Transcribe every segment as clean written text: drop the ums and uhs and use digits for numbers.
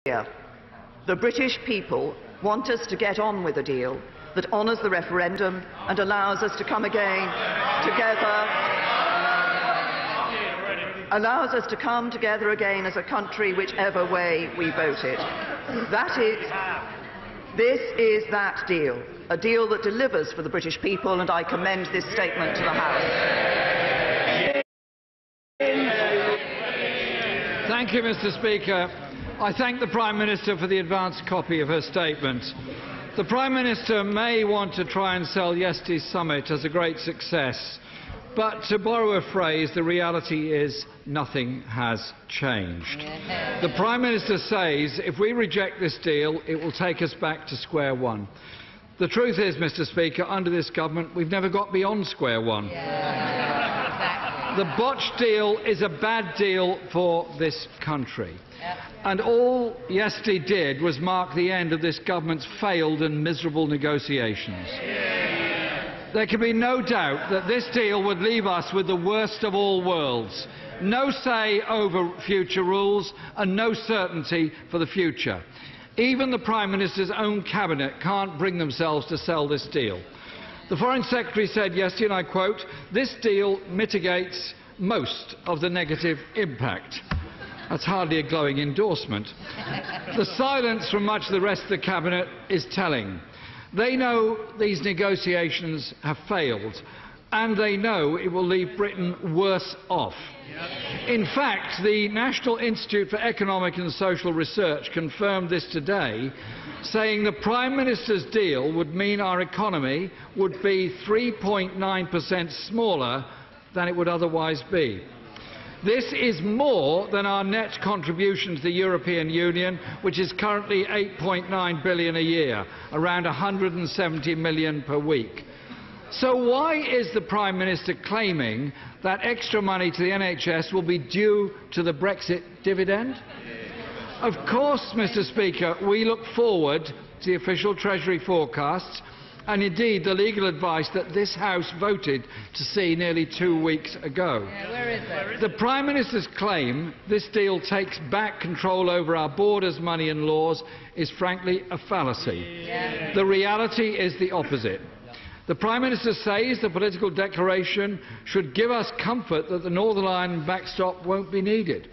The British people want us to get on with a deal that honours the referendum and allows us to come together again as a country whichever way we voted. This is that deal, a deal that delivers for the British people, and I commend this statement to the House. Thank you, Mr. Speaker. I thank the Prime Minister for the advanced copy of her statement. The Prime Minister may want to try and sell yesterday's summit as a great success, but to borrow a phrase, the reality is nothing has changed. The Prime Minister says if we reject this deal, it will take us back to square one. The truth is, Mr. Speaker, under this government, we've never got beyond square one. The botched deal is a bad deal for this country. And all yesterday did was mark the end of this government's failed and miserable negotiations. There can be no doubt that this deal would leave us with the worst of all worlds. No say over future rules and no certainty for the future. Even the Prime Minister's own cabinet can't bring themselves to sell this deal. The Foreign Secretary said yesterday, and I quote, "This deal mitigates most of the negative impact." That's hardly a glowing endorsement. The silence from much of the rest of the cabinet is telling. They know these negotiations have failed, and they know it will leave Britain worse off. In fact, the National Institute for Economic and Social Research confirmed this today, saying the Prime Minister's deal would mean our economy would be 3.9% smaller than it would otherwise be. This is more than our net contribution to the European Union, which is currently £8.9 billion a year, around £170 million per week. So why is the Prime Minister claiming that extra money to the NHS will be due to the Brexit dividend? Of course, Mr. Speaker, we look forward to the official Treasury forecasts and indeed the legal advice that this House voted to see nearly 2 weeks ago. Where is it? The Prime Minister's claim this deal takes back control over our borders, money and laws is frankly a fallacy. The reality is the opposite. The Prime Minister says the political declaration should give us comfort that the Northern Ireland backstop won't be needed.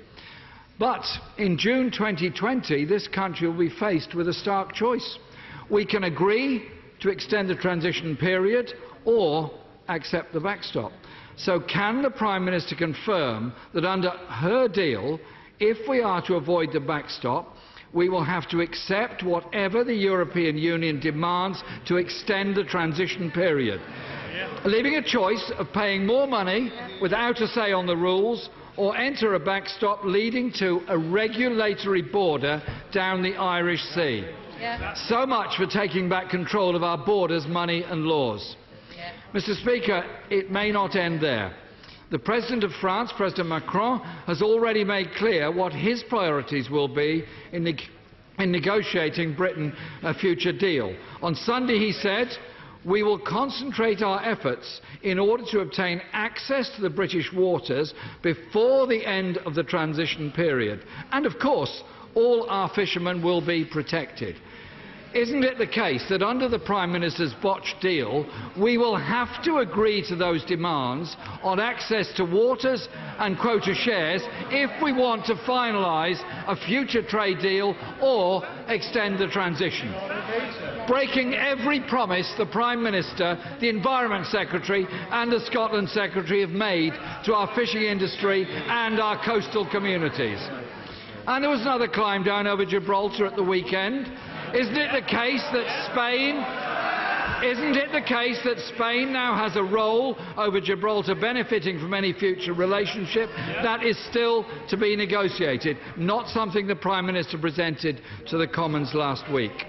But in June 2020, this country will be faced with a stark choice. We can agree to extend the transition period or accept the backstop. So can the Prime Minister confirm that under her deal, if we are to avoid the backstop, we will have to accept whatever the European Union demands to extend the transition period, leaving a choice of paying more money without a say on the rules or enter a backstop leading to a regulatory border down the Irish Sea. So much for taking back control of our borders, money and laws. Mr. Speaker, it may not end there. The President of France, President Macron, has already made clear what his priorities will be in negotiating Britain a future deal. On Sunday he said, "We will concentrate our efforts in order to obtain access to the British waters before the end of the transition period. And of course, all our fishermen will be protected." Isn't it the case that under the Prime Minister's botched deal, we will have to agree to those demands on access to waters and quota shares if we want to finalise a future trade deal or extend the transition? Breaking every promise the Prime Minister, the Environment Secretary and the Scotland Secretary have made to our fishing industry and our coastal communities. And there was another climb down over Gibraltar at the weekend. Isn't it the case that Spain now has a role over Gibraltar benefiting from any future relationship? That is still to be negotiated, not something the Prime Minister presented to the Commons last week.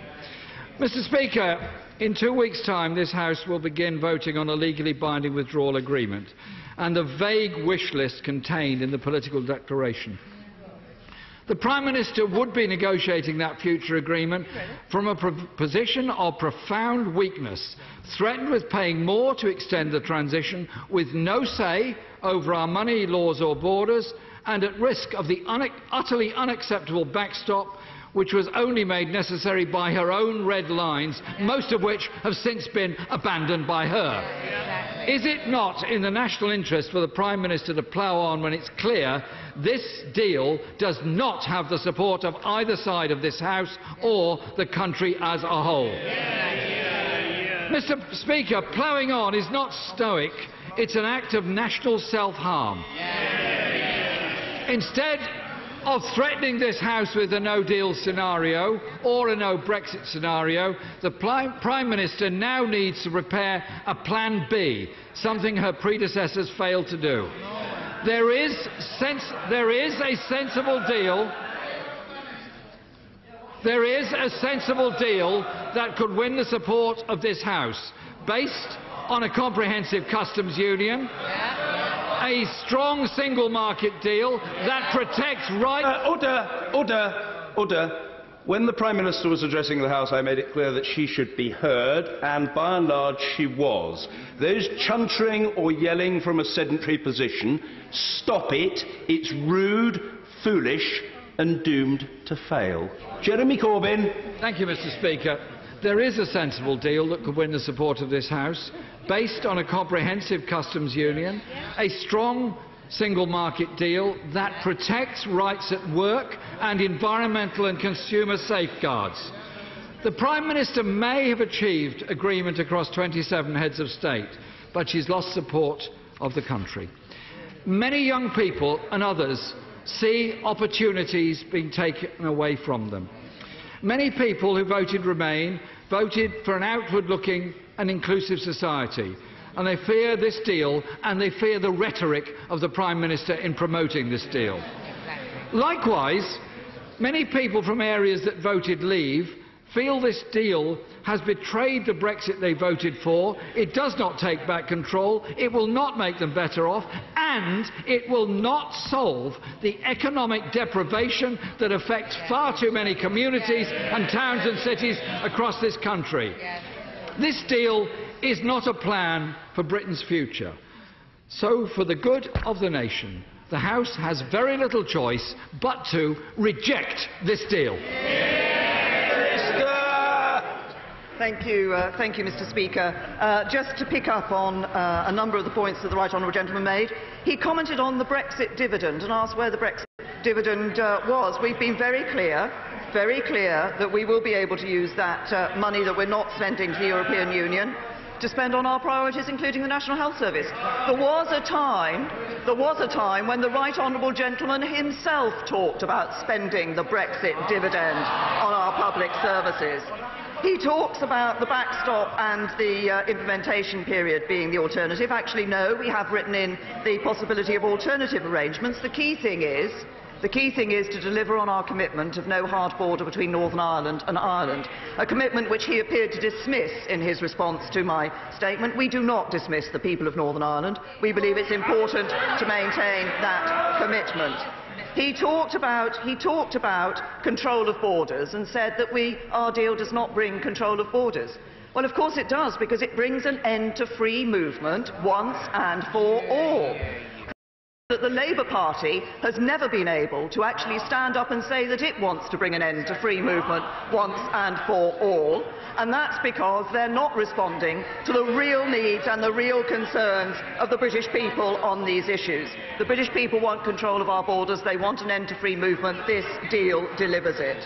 Mr. Speaker, in 2 weeks' time this House will begin voting on a legally binding withdrawal agreement and the vague wish list contained in the political declaration. The Prime Minister would be negotiating that future agreement from a position of profound weakness, threatened with paying more to extend the transition, with no say over our money, laws or borders, and at risk of the utterly unacceptable backstop which was only made necessary by her own red lines, most of which have since been abandoned by her. Is it not in the national interest for the Prime Minister to plough on when it's clear this deal does not have the support of either side of this House or the country as a whole? Mr. Speaker, ploughing on is not stoic, it's an act of national self-harm. Instead of threatening this House with a no-deal scenario or a no-Brexit scenario, the Prime Minister now needs to prepare a Plan B, something her predecessors failed to do. There is a sensible deal. There is a sensible deal that could win the support of this House, based on a comprehensive customs union, a strong single market deal that protects rights. Order. When the Prime Minister was addressing the House, I made it clear that she should be heard, and by and large she was. Those chuntering or yelling from a sedentary position, stop it. It's rude, foolish and doomed to fail. Jeremy Corbyn. Thank you, Mr. Speaker. There is a sensible deal that could win the support of this House, based on a comprehensive customs union, a strong single market deal that protects rights at work and environmental and consumer safeguards. The Prime Minister may have achieved agreement across 27 heads of state, but she's lost support of the country. Many young people and others see opportunities being taken away from them. Many people who voted Remain voted for an outward-looking and inclusive society, and they fear this deal and they fear the rhetoric of the Prime Minister in promoting this deal. Likewise, many people from areas that voted Leave feel this deal has betrayed the Brexit they voted for, it does not take back control, it will not make them better off, and it will not solve the economic deprivation that affects far too many communities and towns and cities across this country. This deal is not a plan for Britain's future. So, for the good of the nation, the House has very little choice but to reject this deal. Thank you, Mr. Speaker. Just to pick up on a number of the points that the right honourable gentleman made, he commented on the Brexit dividend and asked where the Brexit dividend was. We've been very clear that we will be able to use that money that we're not spending to the European Union to spend on our priorities, including the National Health Service. There was a time when the right honourable gentleman himself talked about spending the Brexit dividend on our public services. He talks about the backstop and the implementation period being the alternative. Actually, no, we have written in the possibility of alternative arrangements. The key thing is to deliver on our commitment of no hard border between Northern Ireland and Ireland, a commitment which he appeared to dismiss in his response to my statement. We do not dismiss the people of Northern Ireland. We believe it's important to maintain that commitment. He talked about control of borders and said that our deal does not bring control of borders. Well, of course it does, because it brings an end to free movement once and for all. That the Labour Party has never been able to actually stand up and say that it wants to bring an end to free movement once and for all, and that's because they're not responding to the real needs and the real concerns of the British people on these issues. The British people want control of our borders, they want an end to free movement. This deal delivers it.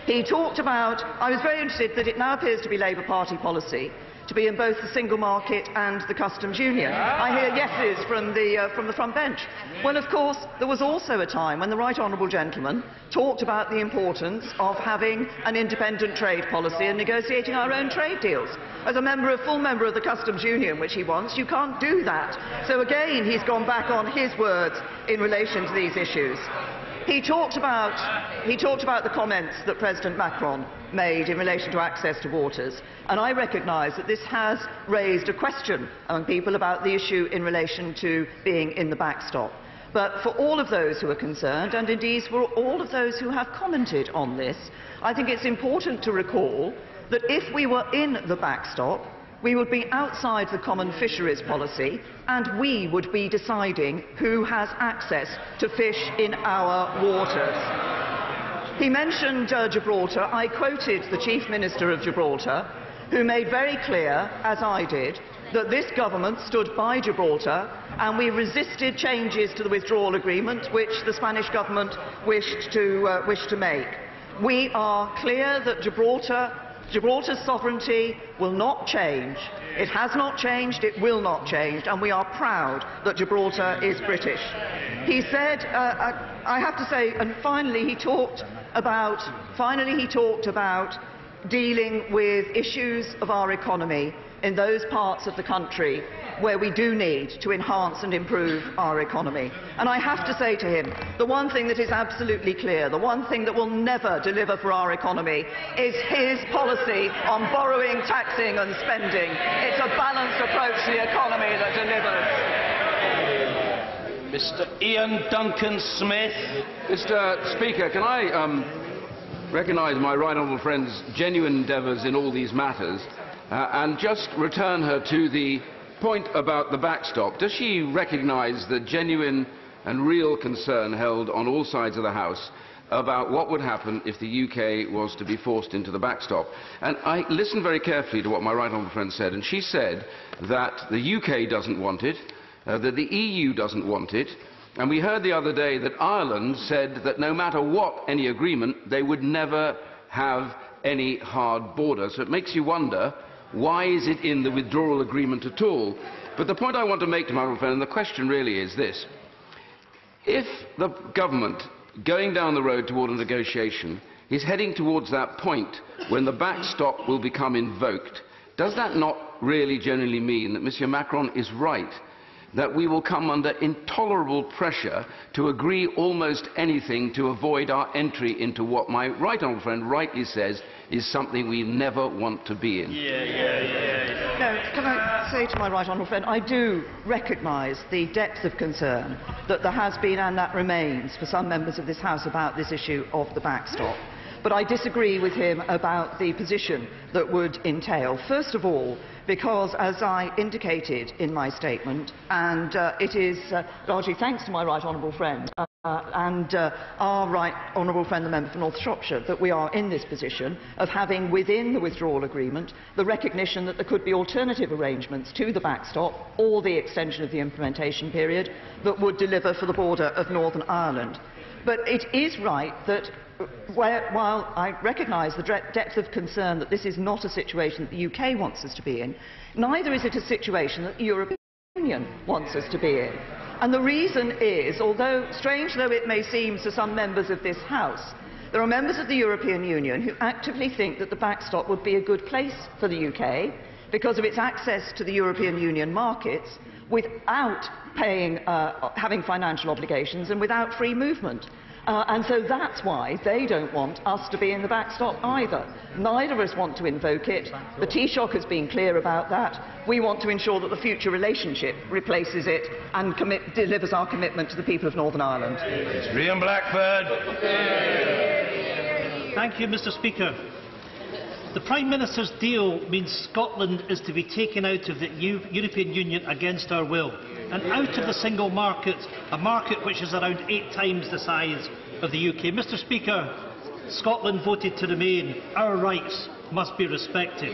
He talked about, I was very interested that it now appears to be Labour Party policy to be in both the single market and the customs union. I hear yeses from the front bench. Well, of course, there was also a time when the right honourable gentleman talked about the importance of having an independent trade policy and negotiating our own trade deals. As a full member of the customs union, which he wants, you can't do that. So again, he's gone back on his words in relation to these issues. He talked about the comments that President Macron made in relation to access to waters, and I recognise that this has raised a question among people about the issue in relation to being in the backstop. But for all of those who are concerned, and indeed for all of those who have commented on this, I think it's important to recall that if we were in the backstop, we would be outside the common fisheries policy, and we would be deciding who has access to fish in our waters. He mentioned Gibraltar. I quoted the Chief Minister of Gibraltar, who made very clear, as I did, that this government stood by Gibraltar and we resisted changes to the withdrawal agreement which the Spanish government wished to make. We are clear that Gibraltar's sovereignty will not change. It has not changed, it will not change, and we are proud that Gibraltar is British. He said, I have to say, and finally he talked about dealing with issues of our economy in those parts of the country where we do need to enhance and improve our economy. And I have to say to him, the one thing that is absolutely clear, the one thing that will never deliver for our economy is his policy on borrowing, taxing and spending. It's a balanced approach to the economy that delivers. Mr. Ian Duncan Smith. Mr. Speaker, can I recognise my right honourable friend's genuine endeavours in all these matters and just return her to the point about the backstop? Does she recognise the genuine and real concern held on all sides of the House about what would happen if the UK was to be forced into the backstop? And I listened very carefully to what my right honourable friend said, and she said that the UK doesn't want it, that the EU doesn't want it, and we heard the other day that Ireland said that no matter what any agreement, they would never have any hard border. So it makes you wonder, why is it in the withdrawal agreement at all? But the point I want to make to my honourable friend, and the question really is this: if the government, going down the road toward a negotiation, is heading towards that point when the backstop will become invoked, does that not really generally mean that Mr. Macron is right, that we will come under intolerable pressure to agree almost anything to avoid our entry into what my right honourable friend rightly says is something we never want to be in? No, can I say to my right honourable friend, I do recognise the depth of concern that there has been and that remains for some members of this House about this issue of the backstop. But I disagree with him about the position that would entail. First of all, because, as I indicated in my statement, and it is largely thanks to my right honourable friend and our right honourable friend, the member for North Shropshire, that we are in this position of having within the withdrawal agreement the recognition that there could be alternative arrangements to the backstop or the extension of the implementation period that would deliver for the border of Northern Ireland. But it is right that while I recognise the depth of concern that this is not a situation that the UK wants us to be in, neither is it a situation that the European Union wants us to be in. And the reason is, although strange though it may seem to some members of this House, there are members of the European Union who actively think that the backstop would be a good place for the UK because of its access to the European Union markets without having financial obligations and without free movement. And so that's why they don't want us to be in the backstop either. Neither of us want to invoke it. The Taoiseach has been clear about that. We want to ensure that the future relationship replaces it and delivers our commitment to the people of Northern Ireland. Rhian Blackford. Thank you, Mr. Speaker. The Prime Minister's deal means Scotland is to be taken out of the European Union against our will, and out of the single market, a market which is around 8 times the size of the UK. Mr. Speaker, Scotland voted to remain. Our rights must be respected.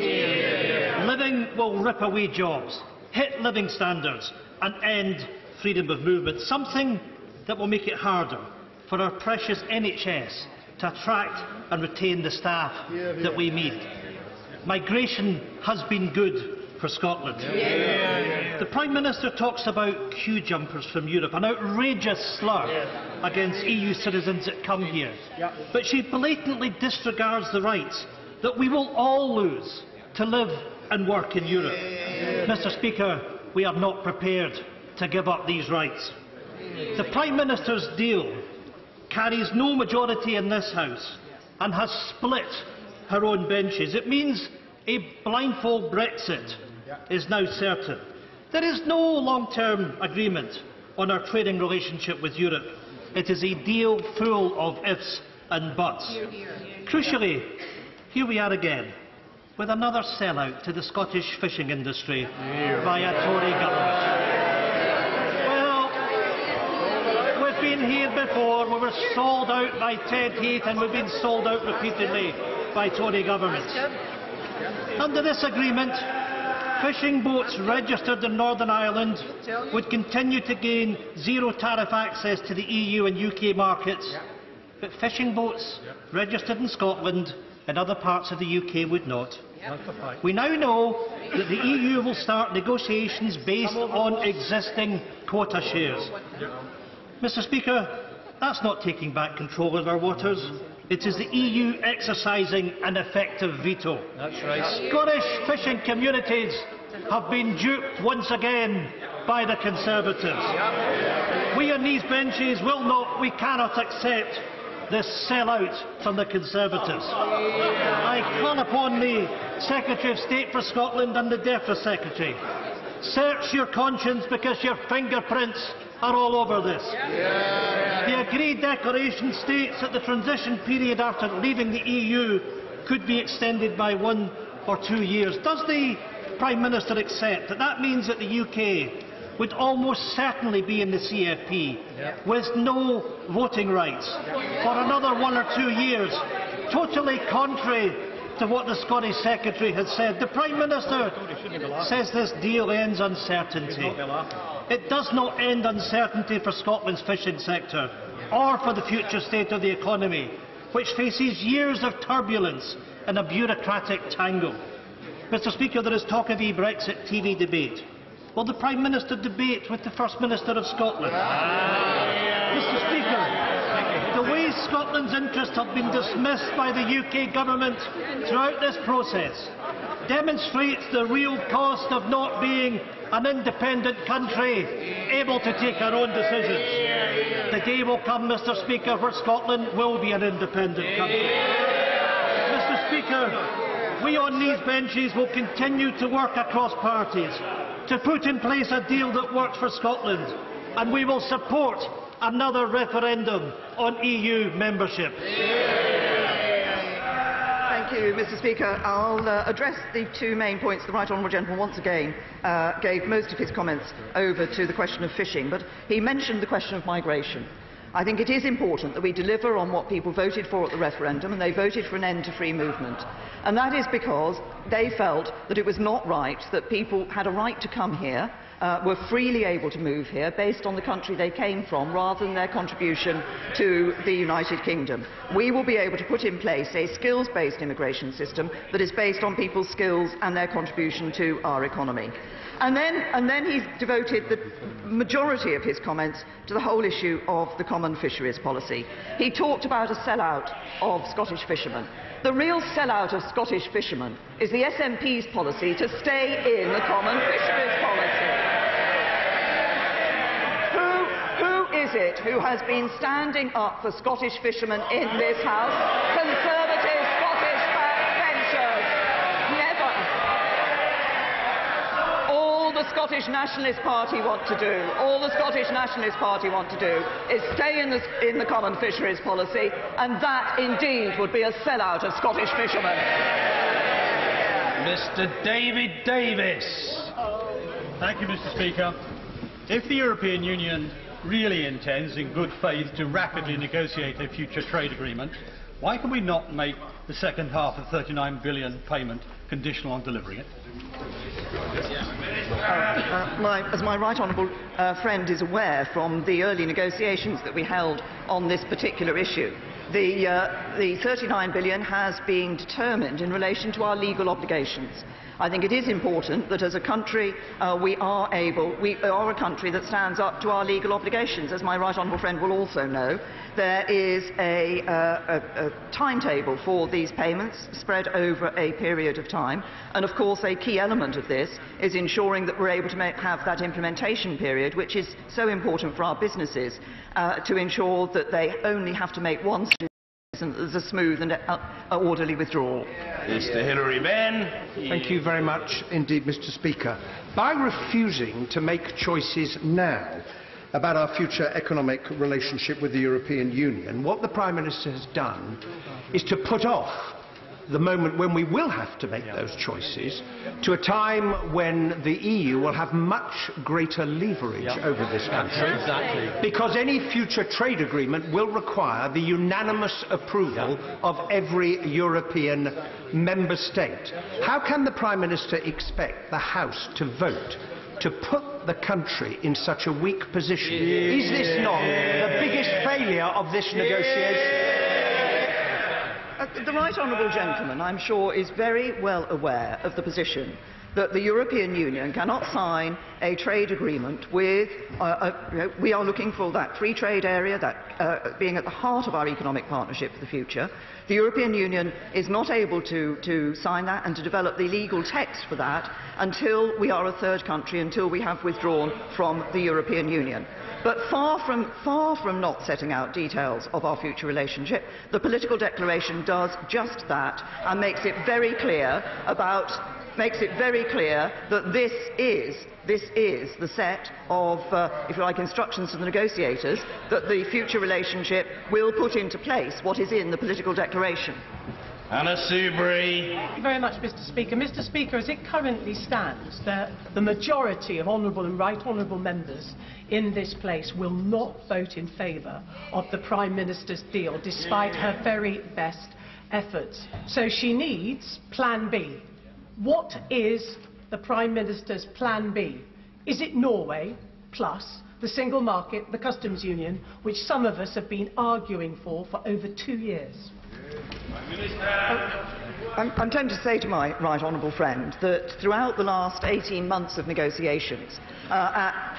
Living will rip away jobs, hit living standards and end freedom of movement, something that will make it harder for our precious NHS to attract and retain the staff that we need. Migration has been good for Scotland. The Prime Minister talks about queue jumpers from Europe, an outrageous slur against EU citizens that come here. But she blatantly disregards the rights that we will all lose to live and work in Europe. Mr. Speaker, we are not prepared to give up these rights. The Prime Minister's deal carries no majority in this House and has split her own benches. It means a blindfold Brexit is now certain. There is no long-term agreement on our trading relationship with Europe. It is a deal full of ifs and buts. Crucially, here we are again, with another sellout to the Scottish fishing industry by a Tory government. Well, we've been been here before. We were sold out by Ted Heath, and we've been sold out repeatedly by Tory governments. Under this agreement, fishing boats registered in Northern Ireland would continue to gain zero tariff access to the EU and UK markets, but fishing boats registered in Scotland and other parts of the UK would not. We now know that the EU will start negotiations based on existing quota shares. Mr. Speaker, that's not taking back control of our waters. It is the EU exercising an effective veto. That's right. Scottish fishing communities have been duped once again by the Conservatives. We on these benches we cannot accept this sellout from the Conservatives. I call upon the Secretary of State for Scotland and the DEFRA Secretary. Search your conscience, because your fingerprints are all over this. The agreed declaration states that the transition period after leaving the EU could be extended by 1 or 2 years. Does the Prime Minister accept that that means that the UK would almost certainly be in the CFP with no voting rights for another 1 or 2 years, totally contrary to what the Scottish Secretary has said? The Prime Minister says this deal ends uncertainty. It does not end uncertainty for Scotland's fishing sector or for the future state of the economy, which faces years of turbulence and a bureaucratic tangle. Mr. Speaker, there is talk of a Brexit TV debate. Will the Prime Minister debate with the First Minister of Scotland? Mr. Speaker, the way Scotland's interests have been dismissed by the UK Government throughout this process demonstrates the real cost of not being an independent country able to take our own decisions. The day will come, Mr. Speaker, where Scotland will be an independent country. Mr. Speaker, we on these benches will continue to work across parties to put in place a deal that works for Scotland, and we will support another referendum on EU membership. Thank you, Mr. Speaker. I'll address the two main points. The Right Honourable Gentleman once again gave most of his comments over to the question of fishing, but he mentioned the question of migration. I think it is important that we deliver on what people voted for at the referendum, and they voted for an end to free movement. And that is because they felt that it was not right that people had a right to come here, were freely able to move here based on the country they came from rather than their contribution to the United Kingdom. We will be able to put in place a skills-based immigration system that is based on people's skills and their contribution to our economy. And then he devoted the majority of his comments to the whole issue of the common fisheries policy. He talked about a sellout of Scottish fishermen. The real sellout of Scottish fishermen is the SNP's policy to stay in the common fisheries policy. Who is it who has been standing up for Scottish fishermen in this House? Conservative Scottish backbenchers. Never. All the Scottish Nationalist Party want to do, is stay in the common fisheries policy, and that indeed would be a sellout of Scottish fishermen. Mr. David Davis. Thank you, Mr. Speaker. If the European Union really intends in good faith to rapidly negotiate a future trade agreement, why can we not make the second half of £39 billion payment conditional on delivering it? As my right honourable friend is aware from the early negotiations that we held on this particular issue, the £39 billion has been determined in relation to our legal obligations. I think it is important that as a country we are a country that stands up to our legal obligations. As my right honourable friend will also know, there is a timetable for these payments spread over a period of time, and of course a key element of this is ensuring that we're able to have that implementation period, which is so important for our businesses, to ensure that they only have to make one and there's a smooth and orderly withdrawal. Mr. Hilary Benn. Thank you very much indeed, Mr. Speaker. By refusing to make choices now about our future economic relationship with the European Union, what the Prime Minister has done is to put off the moment when we will have to make those choices, to a time when the EU will have much greater leverage over this country. Exactly. Because any future trade agreement will require the unanimous approval of every European member state. How can the Prime Minister expect the House to vote to put the country in such a weak position? Is this not the biggest failure of this negotiation? The right honourable gentleman, I'm sure, is very well aware of the position that the European Union cannot sign a trade agreement with, we are looking for that free trade area, that being at the heart of our economic partnership for the future. The European Union is not able to sign that and to develop the legal text for that until we are a third country, until we have withdrawn from the European Union. But far from not setting out details of our future relationship, the political declaration does just that and makes it very clear that this is the set of, if you like, instructions to the negotiators that the future relationship will put into place what is in the political declaration. Anna Soubry. Thank you very much, Mr. Speaker. Mr. Speaker, as it currently stands, the majority of honourable and right honourable members in this place will not vote in favour of the Prime Minister's deal, despite her very best efforts. So she needs Plan B. What is the Prime Minister's Plan B? Is it Norway plus the single market, the customs union, which some of us have been arguing for over 2 years? I'm tempted to say to my right honourable friend that throughout the last 18 months of negotiations, at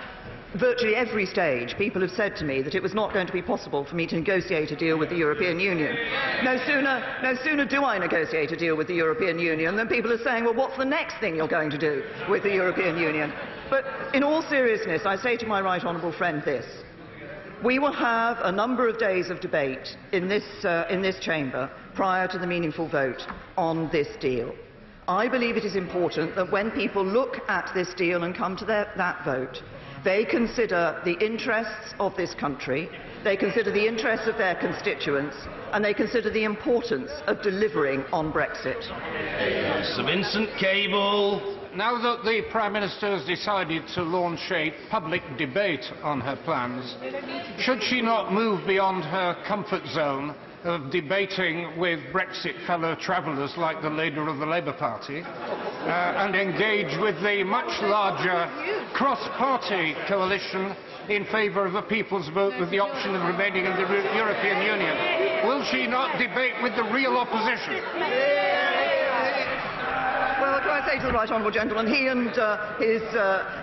virtually every stage, people have said to me that it was not going to be possible for me to negotiate a deal with the European Union. No sooner do I negotiate a deal with the European Union than people are saying, well, what's the next thing you're going to do with the European Union? But in all seriousness, I say to my right honourable friend this. We will have a number of days of debate in this chamber prior to the meaningful vote on this deal. I believe it is important that when people look at this deal and come to that vote, they consider the interests of this country, they consider the interests of their constituents, and they consider the importance of delivering on Brexit. Sir Vincent Cable. Now that the Prime Minister has decided to launch a public debate on her plans, should she not move beyond her comfort zone of debating with Brexit fellow travellers like the leader of the Labour Party and engage with the much larger cross-party coalition in favour of a people's vote with the option of remaining in the European Union? Will she not debate with the real opposition? Well, can I say to the right honourable gentleman, he and his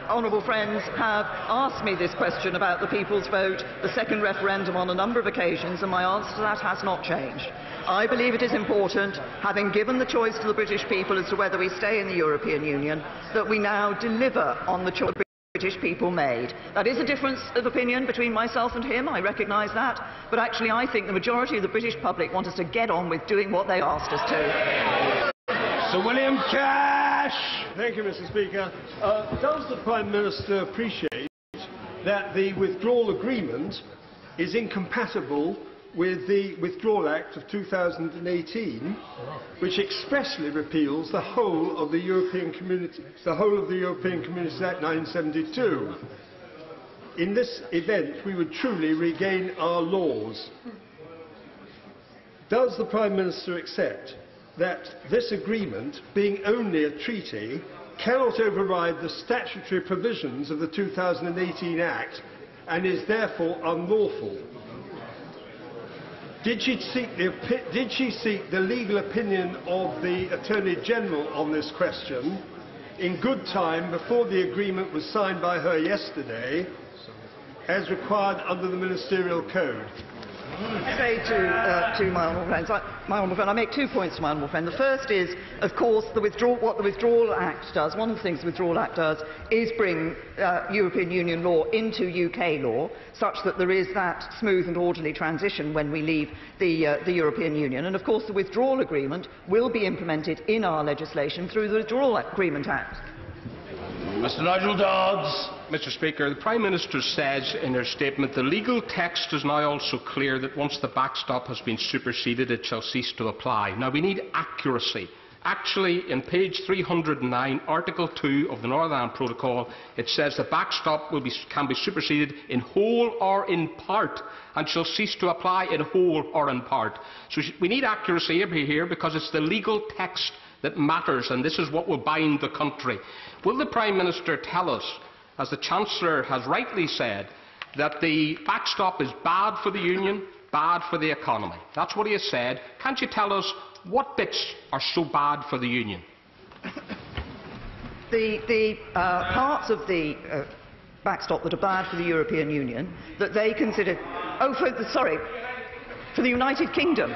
honourable friends have asked me this question about the people's vote, the second referendum, on a number of occasions, and my answer to that has not changed. I believe it is important, having given the choice to the British people as to whether we stay in the European Union, that we now deliver on the choice the British people made. That is a difference of opinion between myself and him, I recognise that, but actually I think the majority of the British public want us to get on with doing what they asked us to. Sir William Cash. Thank you, Mr. Speaker. Does the Prime Minister appreciate that the withdrawal agreement is incompatible with the Withdrawal Act of 2018, which expressly repeals the whole of the European Communities Act 1972? In this event, we would truly regain our laws. Does the Prime Minister accept that this agreement, being only a treaty, cannot override the statutory provisions of the 2018 Act and is therefore unlawful? Did she seek the legal opinion of the Attorney General on this question in good time before the agreement was signed by her yesterday, as required under the Ministerial Code? I say to my honourable friend, I make 2 points to my honourable friend. The first is, of course, what the Withdrawal Act does. One of the things the Withdrawal Act does is bring European Union law into UK law, such that there is that smooth and orderly transition when we leave the European Union. And of course, the withdrawal agreement will be implemented in our legislation through the Withdrawal Agreement Act. Mr. Nigel Dodds. Mr. Speaker, the Prime Minister says in her statement the legal text is now also clear that once the backstop has been superseded, it shall cease to apply. Now, we need accuracy. Actually, in page 309, Article 2 of the Northern Ireland Protocol, it says the backstop can be superseded in whole or in part and shall cease to apply in whole or in part. So we need accuracy here because it's the legal text that matters, and this is what will bind the country. Will the Prime Minister tell us, as the Chancellor has rightly said, that the backstop is bad for the Union, bad for the economy? That's what he has said. Can't you tell us what bits are so bad for the Union? The parts of the backstop that are bad for the European Union, that they consider... Oh, for the United Kingdom.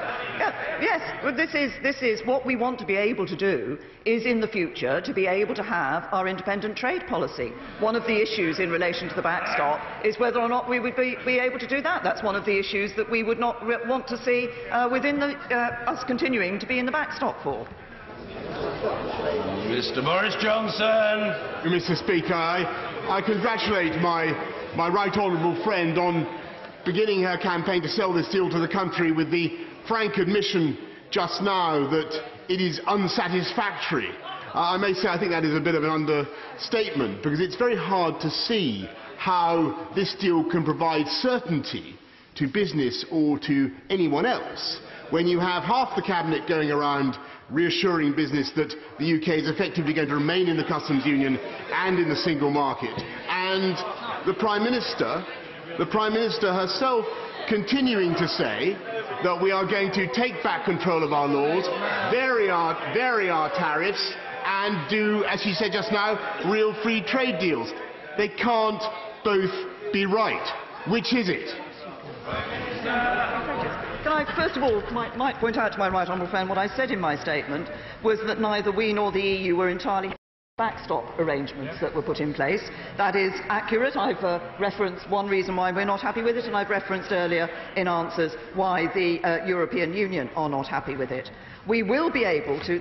Yes, well, this is what we want to be able to do, is in the future to be able to have our independent trade policy. One of the issues in relation to the backstop is whether or not we would be able to do that. That's one of the issues that we would not want to see within us continuing to be in the backstop for. Mr. Boris Johnson. Mr. Speaker, I congratulate my right honourable friend on beginning her campaign to sell this deal to the country with the frank admission just now that it is unsatisfactory. I may say I think that is a bit of an understatement, because it's very hard to see how this deal can provide certainty to business or to anyone else when you have half the Cabinet going around reassuring business that the UK is effectively going to remain in the customs union and in the single market, and the Prime Minister herself continuing to say that we are going to take back control of our laws, vary our tariffs, and do, as she said just now, real free trade deals. They can't both be right. Which is it? Can I, first of all, might point out to my right honourable friend what I said in my statement was that neither we nor the EU were entirely backstop arrangements that were put in place. That is accurate. I've referenced one reason why we're not happy with it, and I've referenced earlier in answers why the European Union are not happy with it. We will be able to.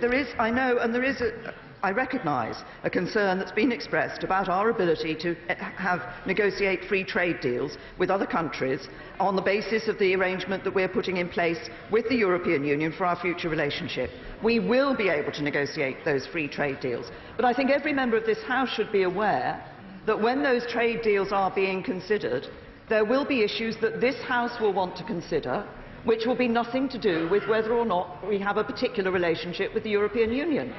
I recognise a concern that's been expressed about our ability to negotiate free trade deals with other countries on the basis of the arrangement that we're putting in place with the European Union for our future relationship. We will be able to negotiate those free trade deals. But I think every member of this House should be aware that when those trade deals are being considered, there will be issues that this House will want to consider, which will be nothing to do with whether or not we have a particular relationship with the European Union.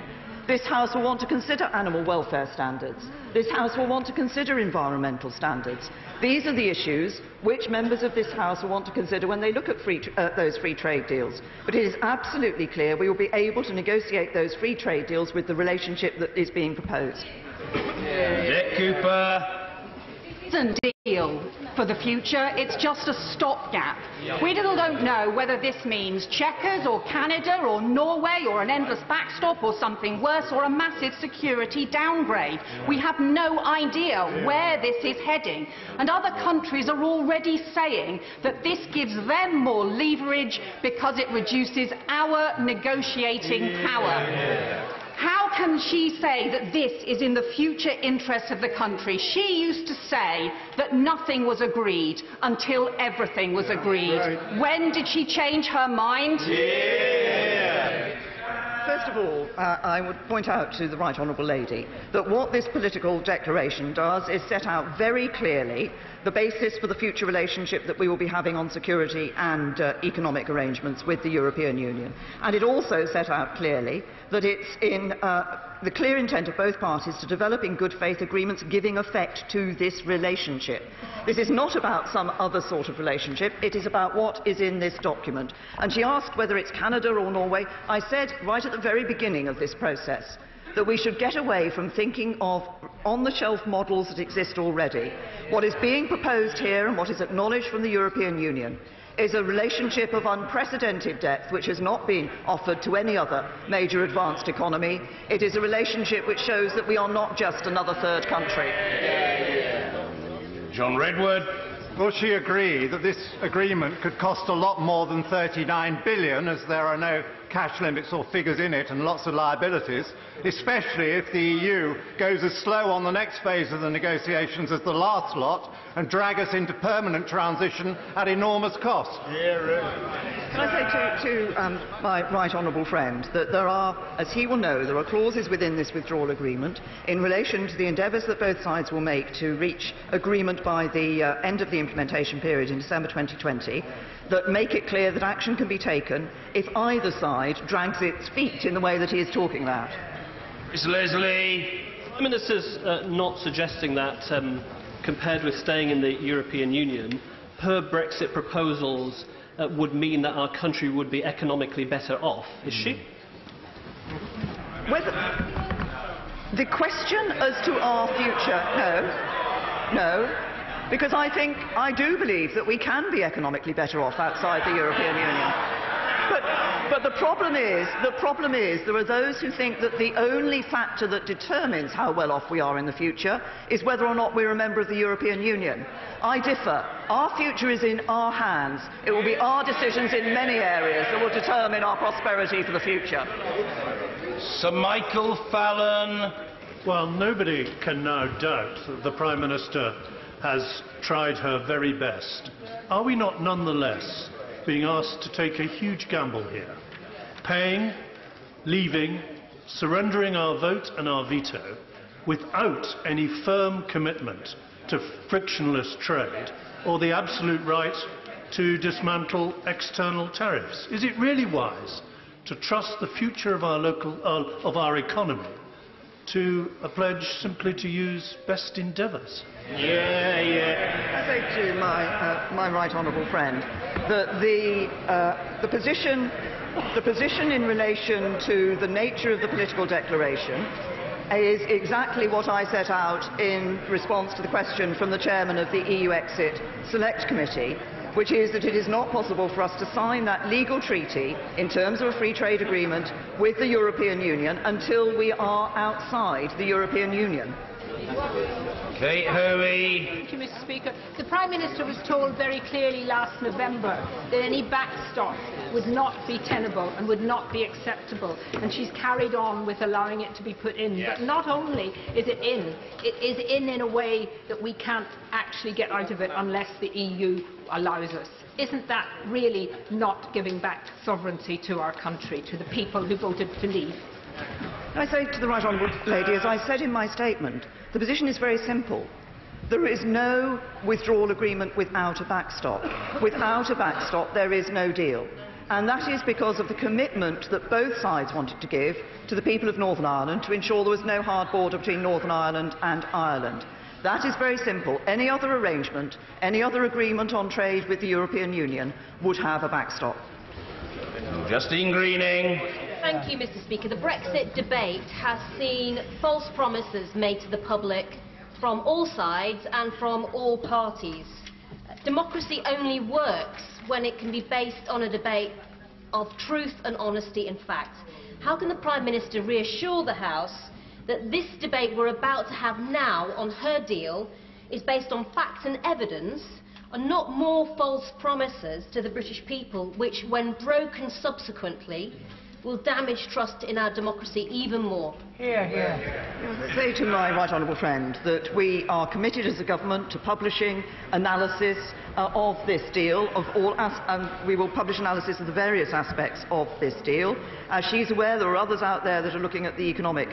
This House will want to consider animal welfare standards. This House will want to consider environmental standards. These are the issues which members of this House will want to consider when they look at those free trade deals. But it is absolutely clear we will be able to negotiate those free trade deals with the relationship that is being proposed. Dick Cooper. Deal for the future. It's just a stopgap. We still don't know whether this means Chequers or Canada or Norway or an endless backstop or something worse or a massive security downgrade. We have no idea where this is heading, and other countries are already saying that this gives them more leverage because it reduces our negotiating power. How can she say that this is in the future interests of the country? She used to say that nothing was agreed until everything was agreed. When did she change her mind? First of all, I would point out to the right honourable lady that what this political declaration does is set out very clearly the basis for the future relationship that we will be having on security and economic arrangements with the European Union. And it also set out clearly that it's in the clear intent of both parties to develop in good faith agreements giving effect to this relationship. This is not about some other sort of relationship. It is about what is in this document. And she asked whether it's Canada or Norway. I said right at the very beginning of this process that we should get away from thinking of on-the-shelf models that exist already. What is being proposed here and what is acknowledged from the European Union is a relationship of unprecedented depth which has not been offered to any other major advanced economy. It is a relationship which shows that we are not just another third country. John Redwood. Will she agree that this agreement could cost a lot more than £39 billion, as there are no cash limits or figures in it and lots of liabilities, especially if the EU goes as slow on the next phase of the negotiations as the last lot and drag us into permanent transition at enormous cost. Can I say to my right honourable friend that there are, as he will know, there are clauses within this withdrawal agreement in relation to the endeavours that both sides will make to reach agreement by the end of the implementation period in December 2020 that make it clear that action can be taken if either side drags its feet in the way that he is talking about. Mr. Leslie. The Prime Minister's not suggesting that, compared with staying in the European Union, her Brexit proposals would mean that our country would be economically better off, is she? Whether the question as to our future, no, because I do believe that we can be economically better off outside the European Union. But the problem is there are those who think that the only factor that determines how well off we are in the future is whether or not we're a member of the European Union. I differ. Our future is in our hands. It will be our decisions in many areas that will determine our prosperity for the future. Sir Michael Fallon. Well, nobody can now doubt that the Prime Minister has tried her very best. Are we not nonetheless being asked to take a huge gamble here, paying, leaving, surrendering our vote and our veto without any firm commitment to frictionless trade or the absolute right to dismantle external tariffs? Is it really wise to trust the future of our economy to a pledge simply to use best endeavours? I say to my right honourable friend that the position in relation to the nature of the political declaration is exactly what I set out in response to the question from the chairman of the EU Exit Select Committee, which is that it is not possible for us to sign that legal treaty in terms of a free trade agreement with the European Union until we are outside the European Union. Kate Hoey. Thank you, Mr. Speaker. The Prime Minister was told very clearly last November that any backstop would not be tenable and would not be acceptable, and she's carried on with allowing it to be put in. Yes. But not only is it is in a way that we can't actually get out of it unless the EU allows us. Isn't that really not giving back sovereignty to our country, to the people who voted to leave? I say to the right honourable lady, as I said in my statement, the position is very simple. There is no withdrawal agreement without a backstop. Without a backstop, there is no deal. And that is because of the commitment that both sides wanted to give to the people of Northern Ireland to ensure there was no hard border between Northern Ireland and Ireland. That is very simple. Any other arrangement, any other agreement on trade with the European Union would have a backstop. Justine Greening. Thank you, Mr. Speaker. The Brexit debate has seen false promises made to the public from all sides and from all parties. Democracy only works when it can be based on a debate of truth and honesty and fact. How can the Prime Minister reassure the House that this debate we're about to have now on her deal is based on facts and evidence and not more false promises to the British people, which, when broken subsequently, will damage trust in our democracy even more? I say to my right honourable friend that we are committed as a government to publishing analysis of this deal, and we will publish analysis of the various aspects of this deal. As she's aware, there are others out there that are looking at the economic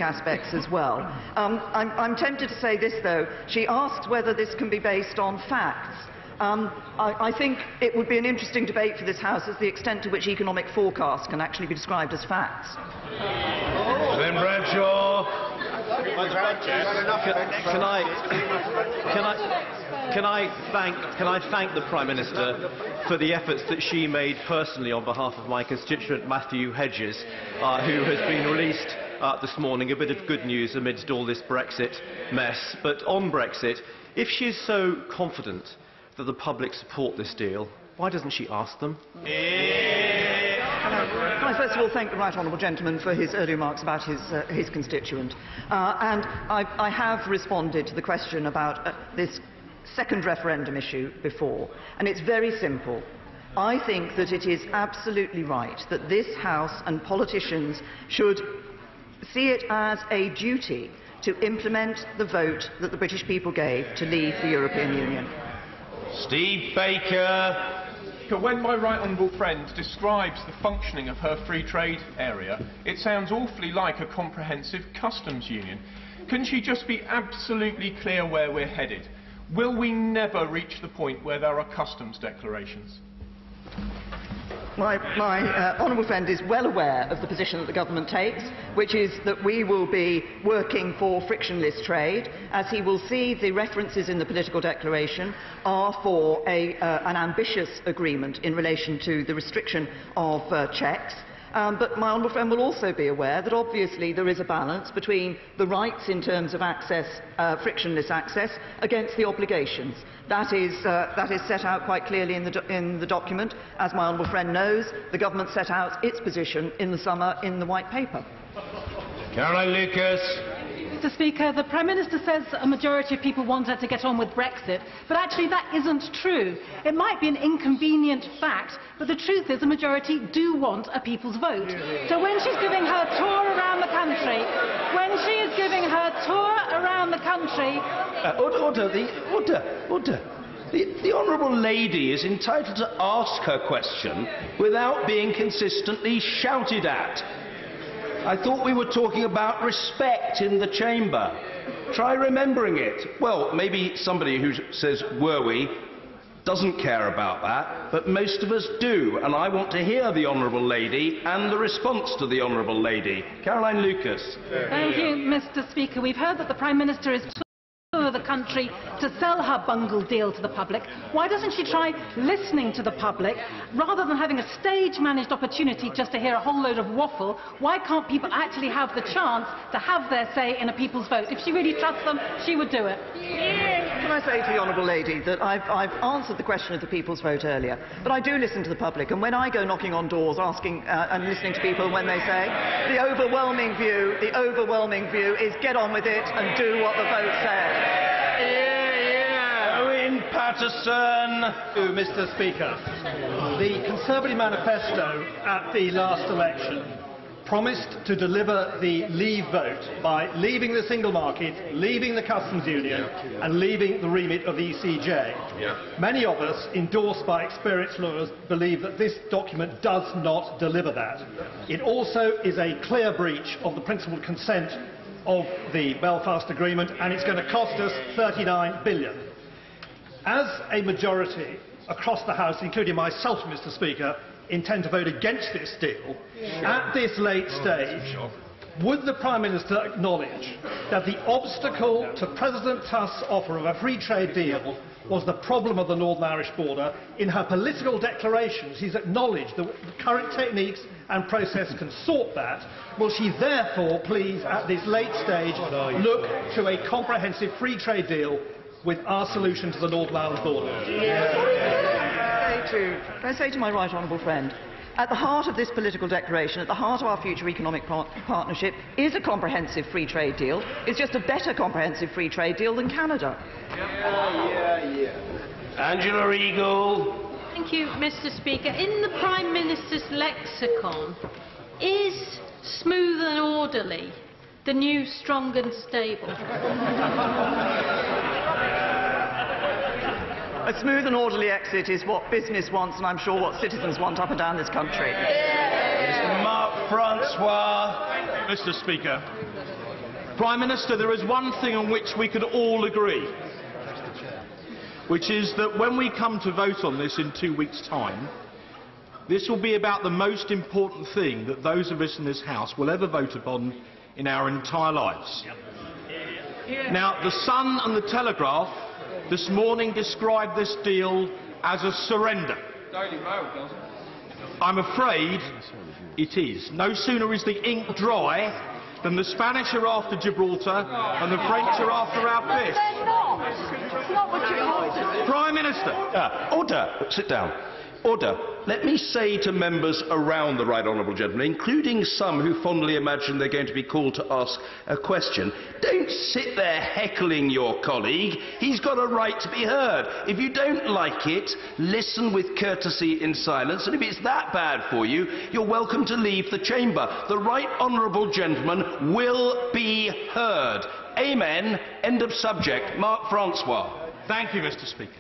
aspects as well. I'm tempted to say this, though. She asked whether this can be based on facts. I think it would be an interesting debate for this House as the extent to which economic forecasts can actually be described as facts. Ben Bradshaw. Can I thank the Prime Minister for the efforts that she made personally on behalf of my constituent Matthew Hedges, who has been released this morning. A bit of good news amidst all this Brexit mess. But on Brexit, if she is so confident that the public support this deal, why doesn't she ask them? Can I first of all thank the right honourable gentleman for his earlier remarks about his constituent. And I have responded to the question about this second referendum issue before, and it's very simple. I think that it is absolutely right that this House and politicians should see it as a duty to implement the vote that the British people gave to leave the European Union. Steve Baker. When my right honourable friend describes the functioning of her free trade area, it sounds awfully like a comprehensive customs union. Can she just be absolutely clear where we're headed? Will we never reach the point where there are customs declarations? My honourable friend is well aware of the position that the government takes, which is that we will be working for frictionless trade. As he will see, the references in the political declaration are for an ambitious agreement in relation to the restriction of checks. But my honourable friend will also be aware that obviously there is a balance between the rights in terms of access, frictionless access, against the obligations. That is set out quite clearly in the document. As my honourable friend knows, the government set out its position in the summer in the White Paper. Caroline Lucas. Mr. Speaker, the Prime Minister says a majority of people wanted to get on with Brexit, but actually that isn't true. It might be an inconvenient fact, but the truth is a majority do want a people's vote. So when she's giving her tour around the country, The Honourable Lady is entitled to ask her question without being consistently shouted at. I thought we were talking about respect in the chamber. Try remembering it. Well, maybe somebody who says, were we, doesn't care about that, but most of us do, and I want to hear the Honourable Lady and the response to the Honourable Lady. Caroline Lucas. Thank you, Mr. Speaker. We've heard that the Prime Minister is tour the country to sell her bungled deal to the public. Why doesn't she try listening to the public rather than having a stage-managed opportunity just to hear a whole load of waffle? Why can't people actually have the chance to have their say in a people's vote? If she really trusts them, she would do it. Can I say to the Honourable Lady that I've answered the question of the people's vote earlier, but I do listen to the public, and when I go knocking on doors asking and listening to people when they say, the overwhelming view is get on with it and do what the vote says. Owen Patterson. Mr. Speaker, the Conservative manifesto at the last election promised to deliver the leave vote by leaving the single market, leaving the customs union and leaving the remit of the ECJ. Many of us, endorsed by experienced lawyers, believe that this document does not deliver that. It also is a clear breach of the principled consent of the Belfast Agreement, and it's going to cost us £39 billion. As a majority across the House, including myself, Mr. Speaker, intend to vote against this deal, at this late stage, would the Prime Minister acknowledge that the obstacle to President Tusk's offer of a free trade deal was the problem of the Northern Irish border? In her political declarations, she's acknowledged that the current techniques and process can sort that. Will she therefore please, at this late stage, look to a comprehensive free trade deal with our solution to the Northern Ireland border? Can I say to my right honourable friend, at the heart of this political declaration, at the heart of our future economic partnership, is a comprehensive free trade deal. It's just a better comprehensive free trade deal than Canada. Angela Eagle. Thank you, Mr. Speaker. In the Prime Minister's lexicon, is smooth and orderly the new strong and stable? A smooth and orderly exit is what business wants, and I'm sure what citizens want up and down this country. Mark Francois. Mr. Speaker, Prime Minister, there is one thing on which we could all agree, which is that when we come to vote on this in 2 weeks' time, this will be about the most important thing that those of us in this House will ever vote upon in our entire lives. Now, the Sun and the Telegraph this morning described this deal as a surrender. I'm afraid it is. No sooner is the ink dry than the Spanish are after Gibraltar and the French are after our fish. Prime Minister. Order. Sit down. Order. Let me say to members around the right honourable gentleman, including some who fondly imagine they're going to be called to ask a question, don't sit there heckling your colleague. He's got a right to be heard. If you don't like it, listen with courtesy in silence, and if it's that bad for you, you're welcome to leave the chamber. The right honourable gentleman will be heard. Amen. End of subject. Mark Francois. Thank you, Mr. Speaker.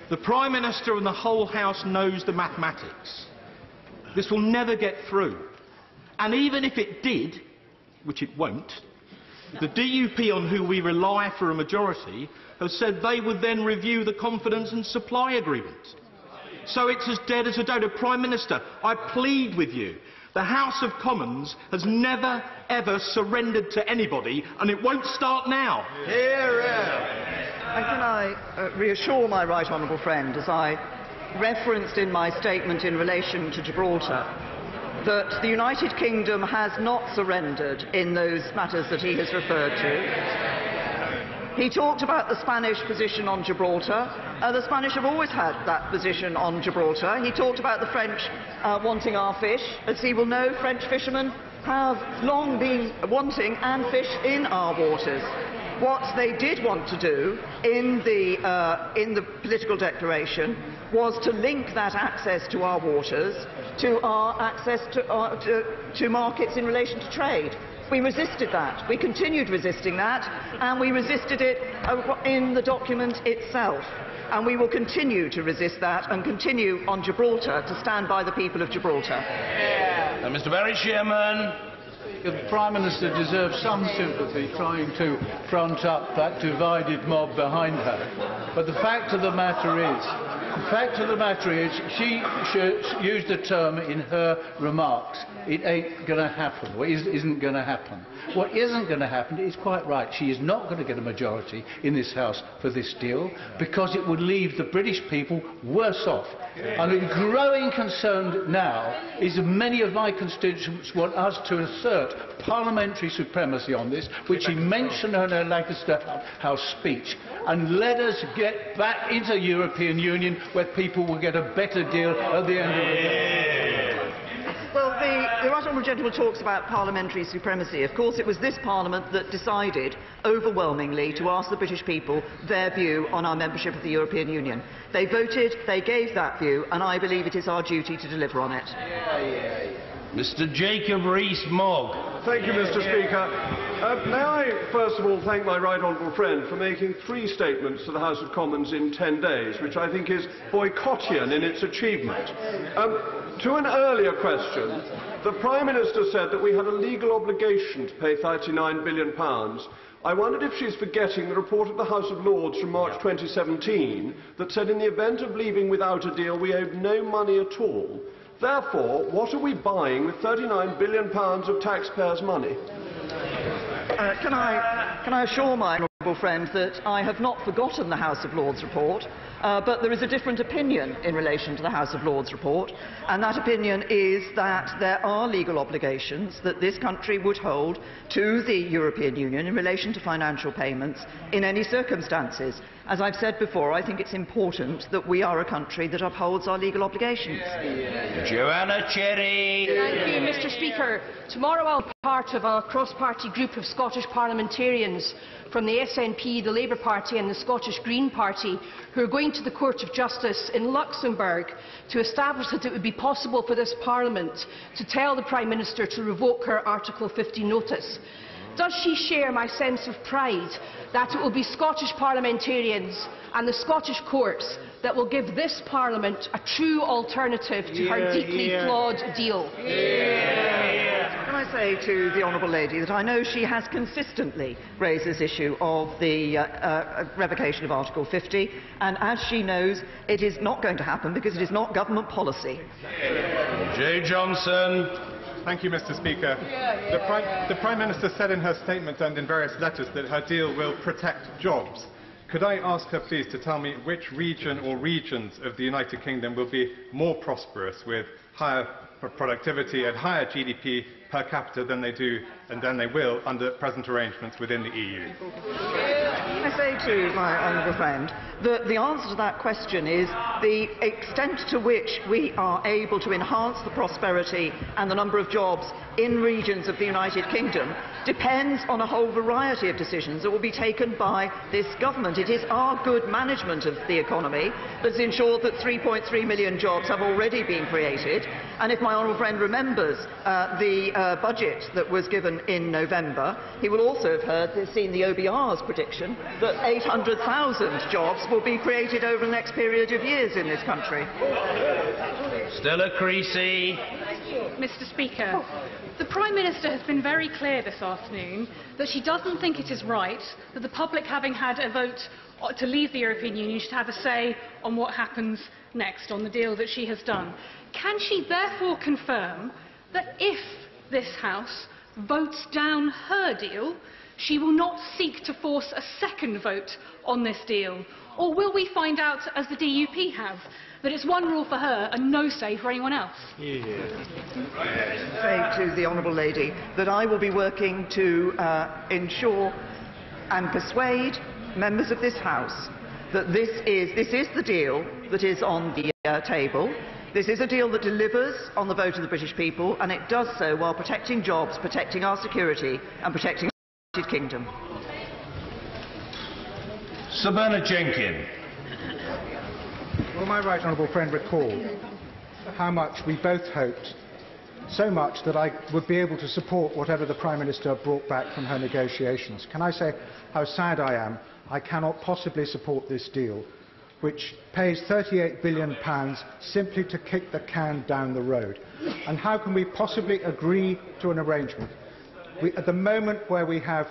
The Prime Minister and the whole House knows the mathematics. This will never get through. And even if it did, which it won't, the DUP on who we rely for a majority have said they would then review the confidence and supply agreement. So it's as dead as a dodo. Prime Minister, I plead with you. The House of Commons has never, ever surrendered to anybody, and it won't start now. And can I reassure my right honourable friend, as I referenced in my statement in relation to Gibraltar, that the United Kingdom has not surrendered in those matters that he has referred to. He talked about the Spanish position on Gibraltar. The Spanish have always had that position on Gibraltar. He talked about the French wanting our fish. As he will know, French fishermen have long been wanting and fish in our waters. What they did want to do in the political declaration was to link that access to our waters to our access to markets in relation to trade. We resisted that. We continued resisting that, and we resisted it in the document itself. And we will continue to resist that and continue on Gibraltar to stand by the people of Gibraltar. Mr. Barry Shearman. The Prime Minister deserves some sympathy trying to front up that divided mob behind her. But the fact of the matter is, she used the term in her remarks, it ain't going to happen, or isn't going to happen. What isn't going to happen is quite right. She is not going to get a majority in this House for this deal because it would leave the British people worse off. And a growing concern now is that many of my constituents want us to assert parliamentary supremacy on this, which she mentioned in her Lancaster House speech, and let us get back into the European Union where people will get a better deal at the end of the day. Well, the right honourable gentleman talks about parliamentary supremacy. Of course, it was this Parliament that decided overwhelmingly to ask the British people their view on our membership of the European Union. They voted, they gave that view, and I believe it is our duty to deliver on it. Mr. Jacob Rees-Mogg. Thank you, Mr. Speaker. May I first of all thank my right honourable friend for making 3 statements to the House of Commons in 10 days, which I think is boycottian in its achievement. To an earlier question, the Prime Minister said that we had a legal obligation to pay £39 billion. I wondered if she's forgetting the report of the House of Lords from March 2017 that said in the event of leaving without a deal we owed no money at all. Therefore, what are we buying with £39 billion of taxpayers' money? Can I assure my honourable friend that I have not forgotten the House of Lords report, but there is a different opinion in relation to the House of Lords report, and that opinion is that there are legal obligations that this country would hold to the European Union in relation to financial payments in any circumstances. As I've said before, I think it's important that we are a country that upholds our legal obligations. Joanna Cherry. Thank you, Mr. Speaker. Tomorrow I'll be part of a cross-party group of Scottish parliamentarians from the SNP, the Labour Party and the Scottish Green Party, who are going to the Court of Justice in Luxembourg to establish that it would be possible for this Parliament to tell the Prime Minister to revoke her Article 50 notice. Does she share my sense of pride that it will be Scottish parliamentarians and the Scottish courts that will give this Parliament a true alternative to her deeply flawed deal? Can I say to the honourable lady that I know she has consistently raised this issue of the revocation of Article 50, and as she knows, it is not going to happen because it is not government policy. Jay Johnson. Thank you, Mr. Speaker. The Prime Minister said in her statement and in various letters that her deal will protect jobs. Could I ask her, please, to tell me which region or regions of the United Kingdom will be more prosperous with higher productivity and higher GDP per capita than they do and than they will under present arrangements within the EU? I say to my honourable friend that the answer to that question is the extent to which we are able to enhance the prosperity and the number of jobs in regions of the United Kingdom depends on a whole variety of decisions that will be taken by this government. It is our good management of the economy that's ensured that 3.3 million jobs have already been created. And if my honourable friend remembers the budget that was given in November, he will also have seen the OBR's prediction that 800,000 jobs will be created over the next period of years in this country. Stella Creasy. Mr. Speaker, the Prime Minister has been very clear this afternoon that she doesn't think it is right that the public, having had a vote to leave the European Union, should have a say on what happens next on the deal that she has done. Can she therefore confirm that if this House votes down her deal, she will not seek to force a second vote on this deal? Or will we find out, as the DUP have, that it's one rule for her and no say for anyone else? Say to the honourable lady that I will be working to ensure and persuade members of this House that this is the deal that is on the table. This is a deal that delivers on the vote of the British people, and it does so while protecting jobs, protecting our security and protecting the United Kingdom. Sir Bernard Jenkin. Will my right honourable friend recall how much we both hoped, so much that I would be able to support whatever the Prime Minister brought back from her negotiations? Can I say how sad I am? I cannot possibly support this deal, which pays £38 billion simply to kick the can down the road. And how can we possibly agree to an arrangement at the moment where we have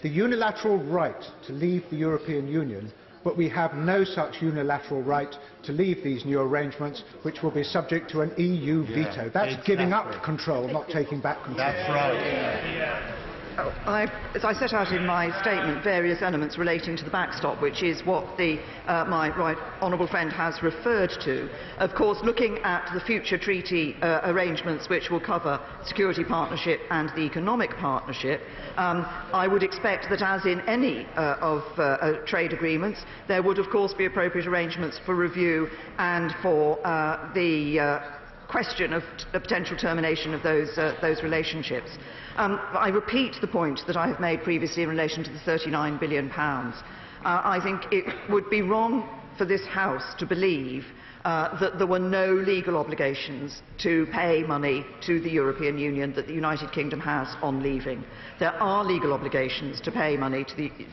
the unilateral right to leave the European Union, but we have no such unilateral right to leave these new arrangements, which will be subject to an EU veto? That's exactly. Giving up control, not taking back control. That's right. As I set out in my statement, various elements relating to the backstop, which is what my right honourable friend has referred to. Of course, looking at the future treaty arrangements which will cover security partnership and the economic partnership, I would expect that, as in any trade agreements, there would of course be appropriate arrangements for review and for the question of a potential termination of those relationships. I repeat the point that I have made previously in relation to the £39 billion. I think it would be wrong for this House to believe that there were no legal obligations to pay money to the European Union that the United Kingdom has on leaving. There are legal obligations to pay money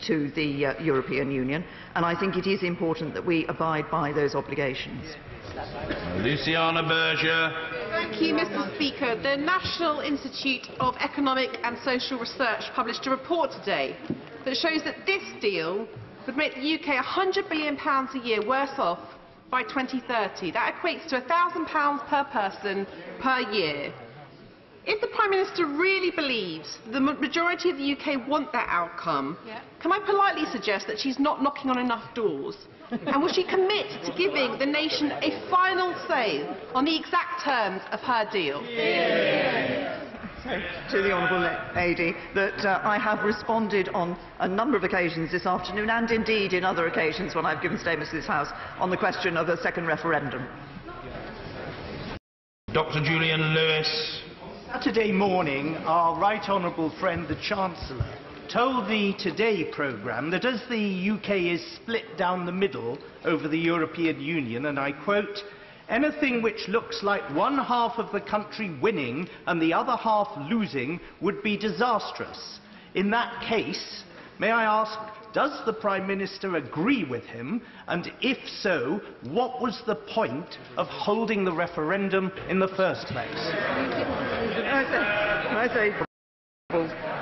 to the European Union, and I think it is important that we abide by those obligations. Luciana Berger. Thank you, Mr. Speaker. The National Institute of Economic and Social Research published a report today that shows that this deal would make the UK £100 billion a year worse off by 2030. That equates to £1,000 per person per year. If the Prime Minister really believes the majority of the UK want that outcome, can I politely suggest that she's not knocking on enough doors? And will she commit to giving the nation a final say on the exact terms of her deal? To the honourable lady that I have responded on a number of occasions this afternoon, and indeed in other occasions when I've given statements to this House, on the question of a second referendum. Dr. Julian Lewis. Saturday morning, our right honourable friend the Chancellor told the Today programme that as the UK is split down the middle over the European Union, and I quote, "Anything which looks like one half of the country winning and the other half losing would be disastrous." In that case, may I ask, does the Prime Minister agree with him? And if so, what was the point of holding the referendum in the first place?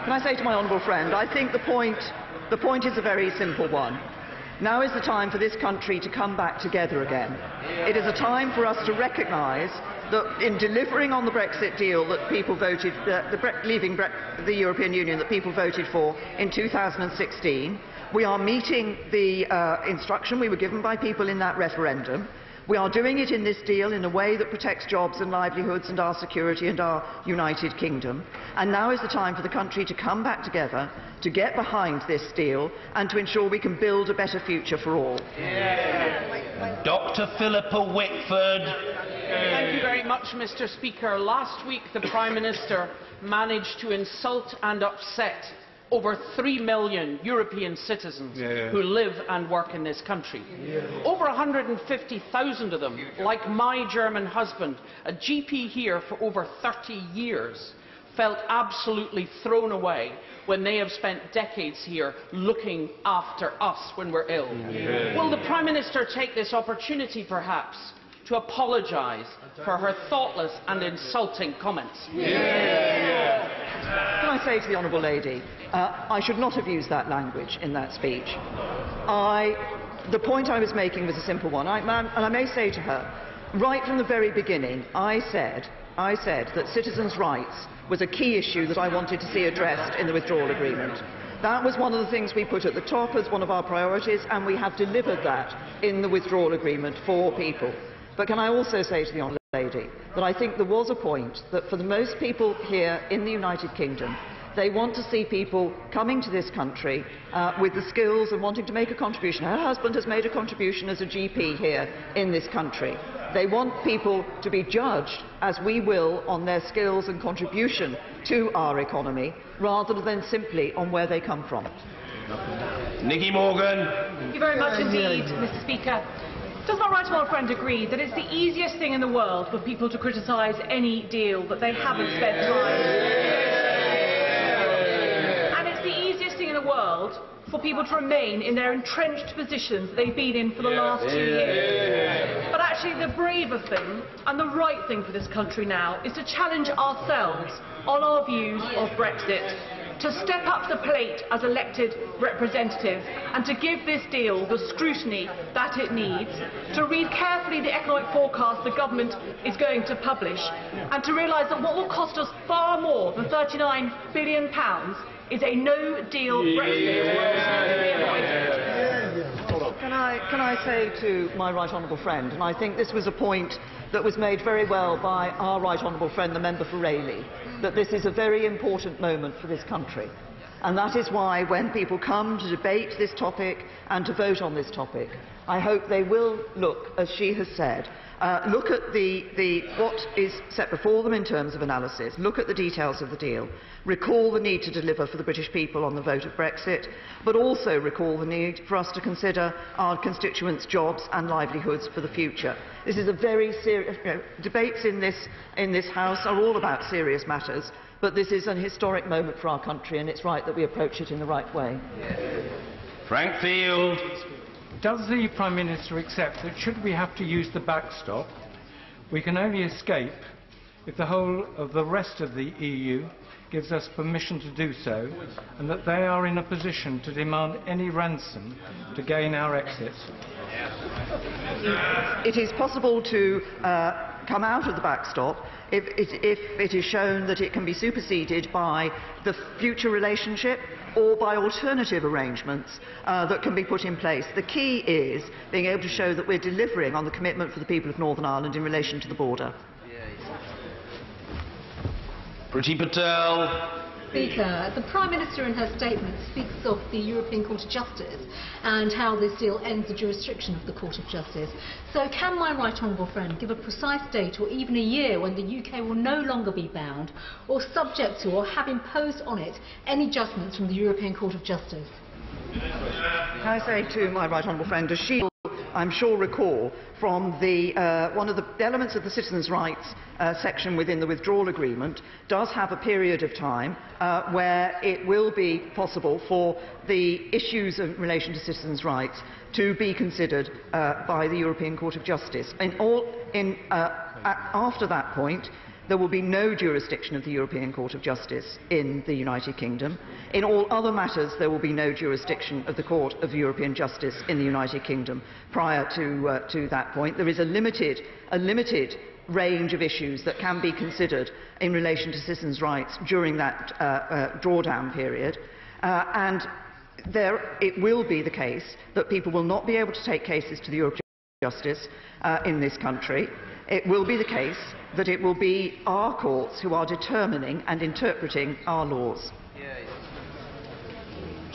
Can I say to my honourable friend, I think the point is a very simple one. Now is the time for this country to come back together again. It is a time for us to recognise that in delivering on the Brexit deal that people voted, leaving the European Union that people voted for in 2016, we are meeting the instruction we were given by people in that referendum. We are doing it in this deal in a way that protects jobs and livelihoods and our security and our United Kingdom. And now is the time for the country to come back together, to get behind this deal and to ensure we can build a better future for all. Dr. Philippa Whitford. Thank you very much, Mr. Speaker. Last week, the Prime Minister managed to insult and upset over 3 million European citizens who live and work in this country. Over 150,000 of them, like my German husband, a GP here for over 30 years, felt absolutely thrown away when they have spent decades here looking after us when we're ill. Will the Prime Minister take this opportunity, perhaps, to apologise for her thoughtless and insulting comments? Can I say to the Honourable Lady, I should not have used that language in that speech. The point I was making was a simple one, and I may say to her, right from the very beginning, I said that citizens' rights was a key issue that I wanted to see addressed in the withdrawal agreement. That was one of the things we put at the top as one of our priorities, and we have delivered that in the withdrawal agreement for people. But can I also say to the Honourable Lady that I think there was a point that for the most people here in the United Kingdom, they want to see people coming to this country with the skills and wanting to make a contribution. Her husband has made a contribution as a GP here in this country. They want people to be judged, as we will, on their skills and contribution to our economy, rather than simply on where they come from. Nicky Morgan. Thank you very much indeed, Mr. Speaker. Does my right honourable friend agree that it's the easiest thing in the world for people to criticise any deal that they haven't spent time? And it's the easiest thing in the world for people to remain in their entrenched positions that they've been in for the last 2 years. But actually the braver thing and the right thing for this country now is to challenge ourselves on our views of Brexit, to step up to the plate as elected representatives and to give this deal the scrutiny that it needs, to read carefully the economic forecast the government is going to publish, and to realise that what will cost us far more than £39 billion is a no-deal Brexit. Can I say to my right honourable friend, and I think this was a point that was made very well by our right honourable friend, the member for Rayleigh, that this is a very important moment for this country. And that is why when people come to debate this topic and to vote on this topic, I hope they will look, as she has said, look at what is set before them in terms of analysis, look at the details of the deal, recall the need to deliver for the British people on the vote of Brexit, but also recall the need for us to consider our constituents' jobs and livelihoods for the future. This is a very serious... debates in this House are all about serious matters, but this is an historic moment for our country, and it's right that we approach it in the right way. Frank Field. Does the Prime Minister accept that should we have to use the backstop, we can only escape if the whole of the rest of the EU gives us permission to do so, and that they are in a position to demand any ransom to gain our exit? It is possible to come out of the backstop if it is shown that it can be superseded by the future relationship or by alternative arrangements that can be put in place. The key is being able to show that we're delivering on the commitment for the people of Northern Ireland in relation to the border. Priti Patel. Speaker, the Prime Minister in her statement speaks of the European Court of Justice and how this deal ends the jurisdiction of the Court of Justice. So can my right honourable friend give a precise date or even a year when the UK will no longer be bound or subject to or have imposed on it any judgments from the European Court of Justice? Can I say to my right honourable friend, does she, I'm sure, recall from one of the elements of the citizens' rights section within the withdrawal agreement does have a period of time where it will be possible for the issues in relation to citizens' rights to be considered by the European Court of Justice. After that point, there will be no jurisdiction of the European Court of Justice in the United Kingdom. In all other matters, there will be no jurisdiction of the Court of European Justice in the United Kingdom prior to that point. There is a limited range of issues that can be considered in relation to citizens' rights during that drawdown period. And it will be the case that people will not be able to take cases to the European Justice in this country, it will be the case that it will be our courts who are determining and interpreting our laws.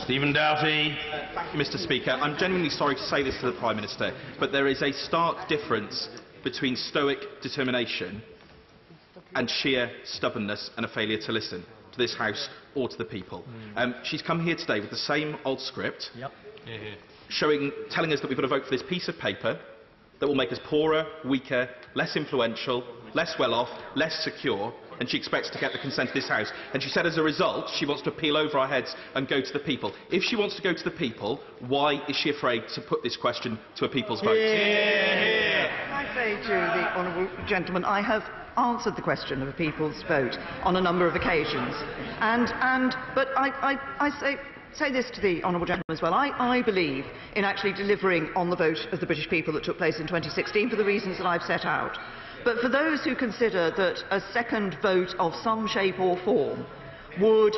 Stephen Doughty. Thank you, Mr. Speaker. I'm genuinely sorry to say this to the Prime Minister, but there is a stark difference between stoic determination and sheer stubbornness and a failure to listen to this House or to the people. She's come here today with the same old script, telling us that we've got to vote for this piece of paper that will make us poorer, weaker, less influential, less well-off, less secure, and she expects to get the consent of this House. And she said as a result she wants to peel over our heads and go to the people. If she wants to go to the people, why is she afraid to put this question to a people's vote? Can I say to the honourable gentleman, I have answered the question of a people's vote on a number of occasions. But I say this to the honourable gentleman as well. I believe in actually delivering on the vote of the British people that took place in 2016 for the reasons that I've set out. But for those who consider that a second vote of some shape or form would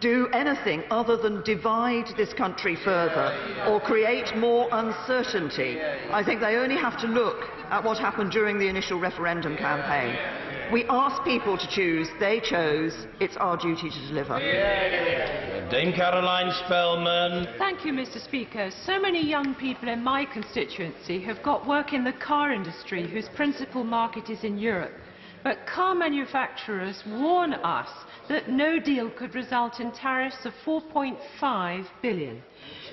do anything other than divide this country further or create more uncertainty, I think they only have to look at what happened during the initial referendum campaign. We asked people to choose, they chose, it's our duty to deliver. Dame Caroline Spellman. Thank you, Mr. Speaker. So many young people in my constituency have got work in the car industry whose principal market is in Europe. But car manufacturers warn us that no deal could result in tariffs of 4.5 billion.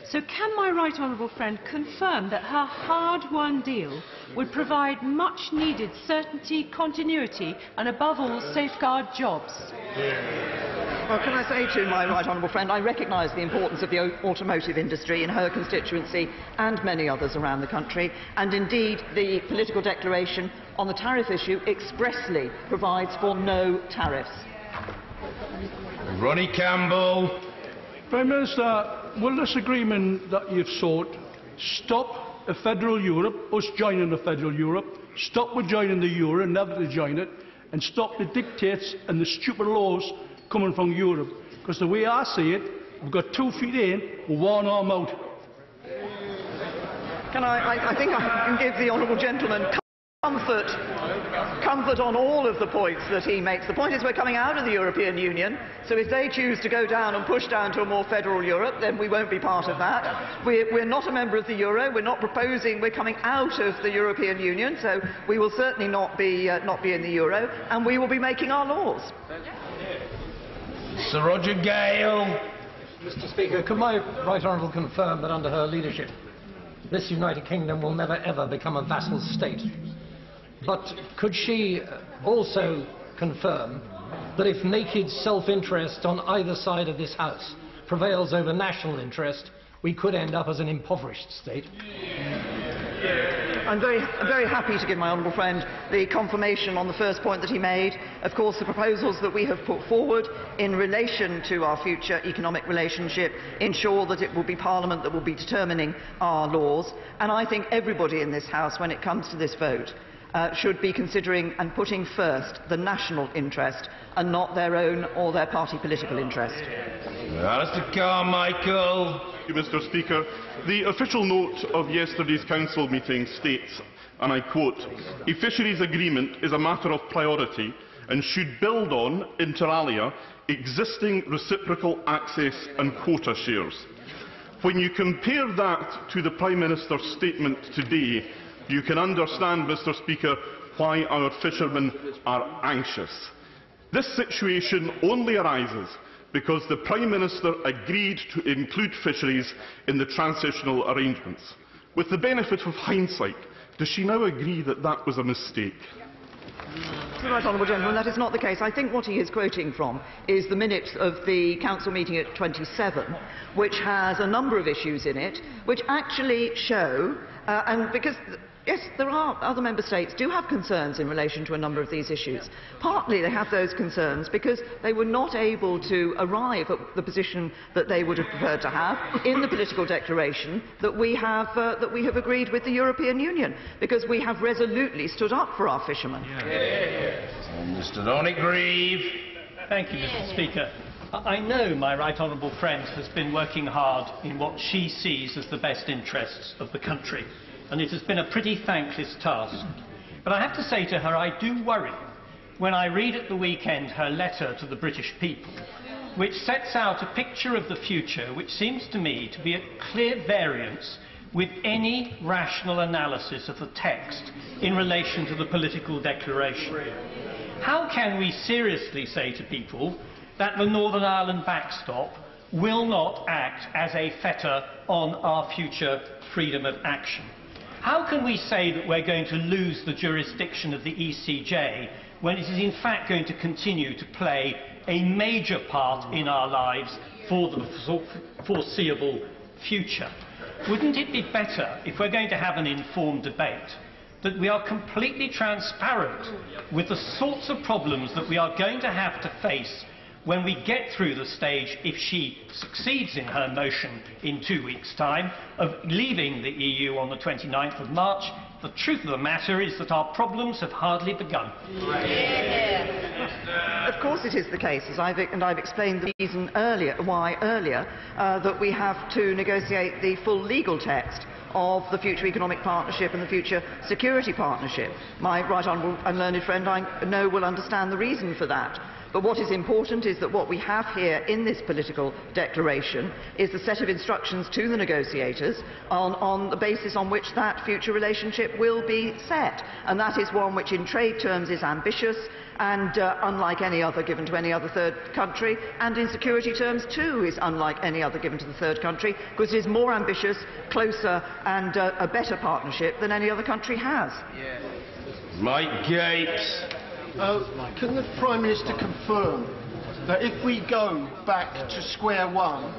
So can my right honourable friend confirm that her hard-won deal would provide much-needed certainty, continuity and, above all, safeguard jobs? Well, can I say to my right honourable friend, I recognise the importance of the automotive industry in her constituency and many others around the country, and indeed the political declaration on the tariff issue expressly provides for no tariffs. Ronnie Campbell. Prime Minister, will this agreement that you've sought stop a federal Europe, us joining a federal Europe, stop with joining the euro and never to join it, and stop the dictates and the stupid laws coming from Europe? Because the way I see it, we've got 2 feet in, with 1 arm out. I think I can give the honourable gentleman comfort on all of the points that he makes. The point is we're coming out of the European Union, so if they choose to go down and push down to a more federal Europe, then we won't be part of that. We're not a member of the euro, we're not proposing, we're coming out of the European Union, so we will certainly not be in the euro, and we will be making our laws. Sir Roger Gale. Mr. Speaker, could my right honourable confirm that under her leadership this United Kingdom will never ever become a vassal state? But could she also confirm that if naked self-interest on either side of this House prevails over national interest, we could end up as an impoverished state? I'm very happy to give my honourable friend the confirmation on the first point that he made. Of course, the proposals that we have put forward in relation to our future economic relationship ensure that it will be Parliament that will be determining our laws. And I think everybody in this House, when it comes to this vote, should be considering and putting first the national interest and not their own or their party political interest. Alistair Carmichael. Thank you, Mr. Speaker. The official note of yesterday's Council meeting states, and I quote, "A fisheries agreement is a matter of priority and should build on, inter alia, existing reciprocal access and quota shares." When you compare that to the Prime Minister's statement today, you can understand, Mr. Speaker, why our fishermen are anxious. This situation only arises because the Prime Minister agreed to include fisheries in the transitional arrangements. With the benefit of hindsight, does she now agree that that was a mistake? Right, honourable gentleman, that is not the case. I think what he is quoting from is the minutes of the Council meeting at 27, which has a number of issues in it, which actually show, and because yes, there are other member states do have concerns in relation to a number of these issues. Partly they have those concerns because they were not able to arrive at the position that they would have preferred to have in the political declaration that we have agreed with the European Union, because we have resolutely stood up for our fishermen. Mr. Dominic Grieve. Thank you, Mr. Speaker. I know my right honourable friend has been working hard in what she sees as the best interests of the country. and it has been a pretty thankless task. But I have to say to her, I do worry when I read at the weekend her letter to the British people, which sets out a picture of the future which seems to me to be at clear variance with any rational analysis of the text in relation to the political declaration. How can we seriously say to people that the Northern Ireland backstop will not act as a fetter on our future freedom of action? How can we say that we're going to lose the jurisdiction of the ECJ when it is in fact going to continue to play a major part in our lives for the foreseeable future? Wouldn't it be better, if we're going to have an informed debate, that we are completely transparent with the sorts of problems that we are going to have to face when we get through the stage, if she succeeds in her motion in 2 weeks' time, of leaving the EU on the 29th of March? The truth of the matter is that our problems have hardly begun. Of course it is the case, I've explained the reason why earlier, that we have to negotiate the full legal text of the future economic partnership and the future security partnership. My right honourable and learned friend, I know, will understand the reason for that. But what is important is that what we have here in this political declaration is a set of instructions to the negotiators on the basis on which that future relationship will be set. And that is one which in trade terms is ambitious and unlike any other given to any other third country, and in security terms too is unlike any other given to the third country, because it is more ambitious, closer and a better partnership than any other country has. Mike Gates. Can the Prime Minister confirm that if we go back to square one,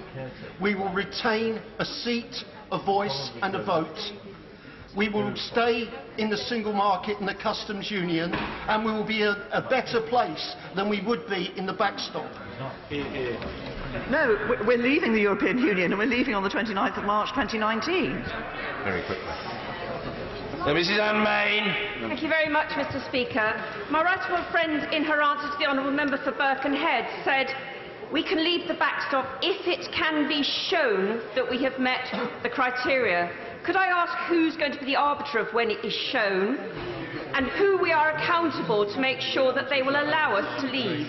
we will retain a seat, a voice and a vote? We will stay in the single market and the customs union, and we will be a better place than we would be in the backstop? No, we're leaving the European Union, and we're leaving on the 29th of March 2019. Very quickly. Mrs Anne Main. Thank you very much, Mr. Speaker. My right honourable friend, in her answer to the honourable member for Birkenhead, said we can leave the backstop if it can be shown that we have met the criteria. Could I ask who's going to be the arbiter of when it is shown, and who we are accountable to make sure that they will allow us to leave?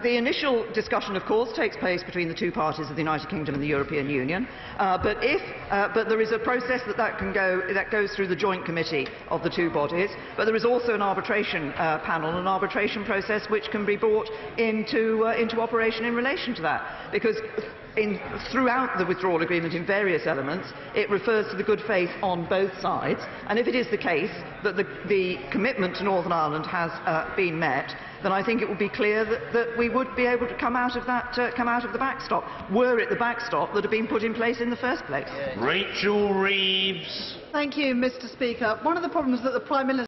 The initial discussion, of course, takes place between the two parties of the United Kingdom and the European Union. But there is a process that goes through the joint committee of the two bodies. But there is also an arbitration panel, an arbitration process which can be brought into operation in relation to that, because throughout the withdrawal agreement in various elements it refers to the good faith on both sides, and if it is the case that the commitment to Northern Ireland has been met, then I think it would be clear that we would be able to come out of the backstop, were it the backstop that had been put in place in the first place. Rachel Reeves. Thank you, Mr. Speaker. One of the problems that the Prime Minister